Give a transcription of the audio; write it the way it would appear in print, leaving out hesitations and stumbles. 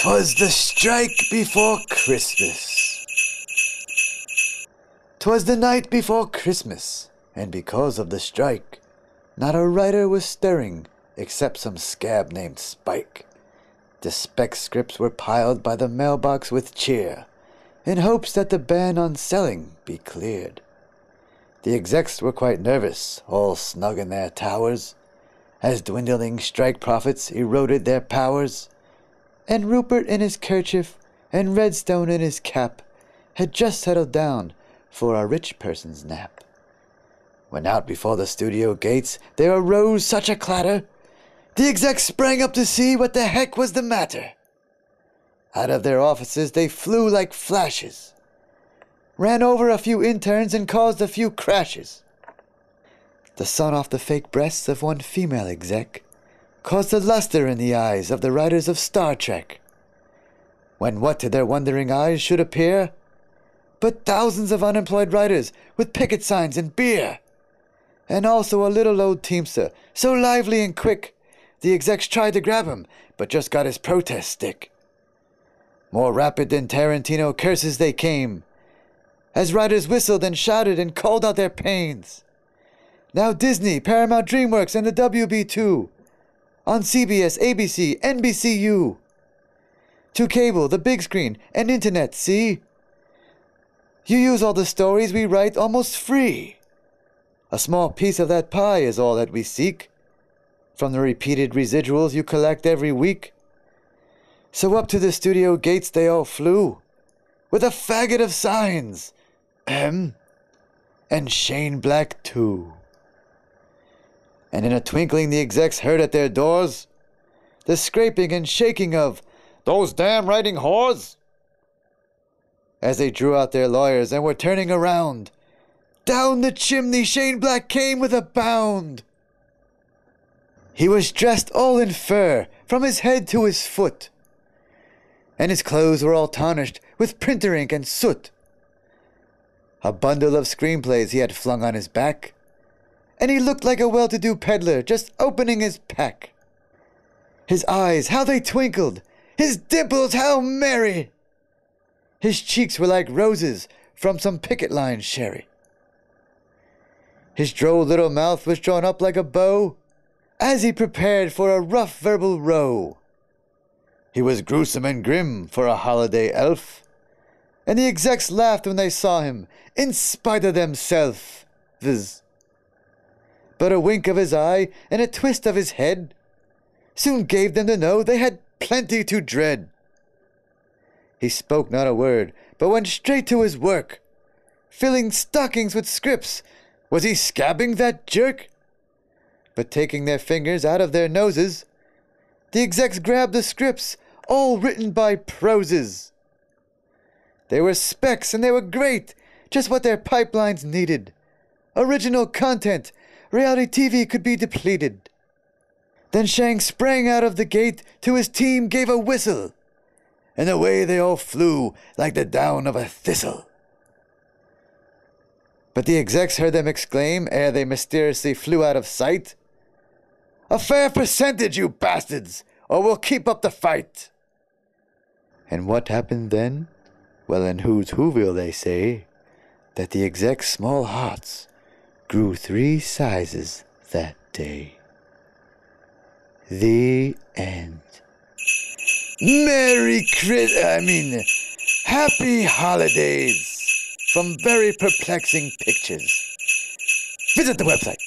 'Twas the strike before Christmas. 'Twas the night before Christmas, and because of the strike, not a writer was stirring except some scab named Spike. The spec scripts were piled by the mailbox with cheer, in hopes that the ban on selling be cleared. The execs were quite nervous, all snug in their towers, as dwindling strike profits eroded their powers, and Rupert in his kerchief and Redstone in his cap had just settled down for a rich person's nap. When out before the studio gates there arose such a clatter, the execs sprang up to see what the heck was the matter. Out of their offices they flew like flashes, ran over a few interns and caused a few crashes. The sun off the fake breasts of one female exec caused a luster in the eyes of the writers of Star Trek, when what to their wondering eyes should appear but thousands of unemployed writers with picket signs and beer, and also a little old teamster so lively and quick the execs tried to grab him but just got his protest stick. More rapid than Tarantino curses they came, as writers whistled and shouted and called out their pains. Now Disney, Paramount, DreamWorks, and the WB too, on CBS, ABC, NBCU. To cable, the big screen, and internet, see? You use all the stories we write almost free. A small piece of that pie is all that we seek, from the repeated residuals you collect every week. So up to the studio gates they all flew, with a faggot of signs, and Shane Black too. And in a twinkling the execs heard at their doors the scraping and shaking of those damn writing whores. As they drew out their lawyers and were turning around, down the chimney Shane Black came with a bound. He was dressed all in fur from his head to his foot, and his clothes were all tarnished with printer ink and soot. A bundle of screenplays he had flung on his back, and he looked like a well-to-do peddler just opening his pack. His eyes, how they twinkled! His dimples, how merry! His cheeks were like roses from some picket line sherry. His droll little mouth was drawn up like a bow, as he prepared for a rough verbal row. He was gruesome and grim for a holiday elf, and the execs laughed when they saw him, in spite of themselves. But a wink of his eye and a twist of his head soon gave them to know they had plenty to dread. He spoke not a word, but went straight to his work, filling stockings with scripts. Was he scabbing that jerk? But taking their fingers out of their noses, the execs grabbed the scripts, all written by proses. They were specs and they were great, just what their pipelines needed. Original content, reality TV could be depleted. Then Shang sprang out of the gate, to his team gave a whistle, and away they all flew like the down of a thistle. But the execs heard them exclaim ere they mysteriously flew out of sight, "A fair percentage, you bastards, or we'll keep up the fight." And what happened then? Well, in Who's Whoville they say that the execs' small hearts grew 3 sizes that day. The end. Happy holidays from Very Perplexing Pictures. Visit the website.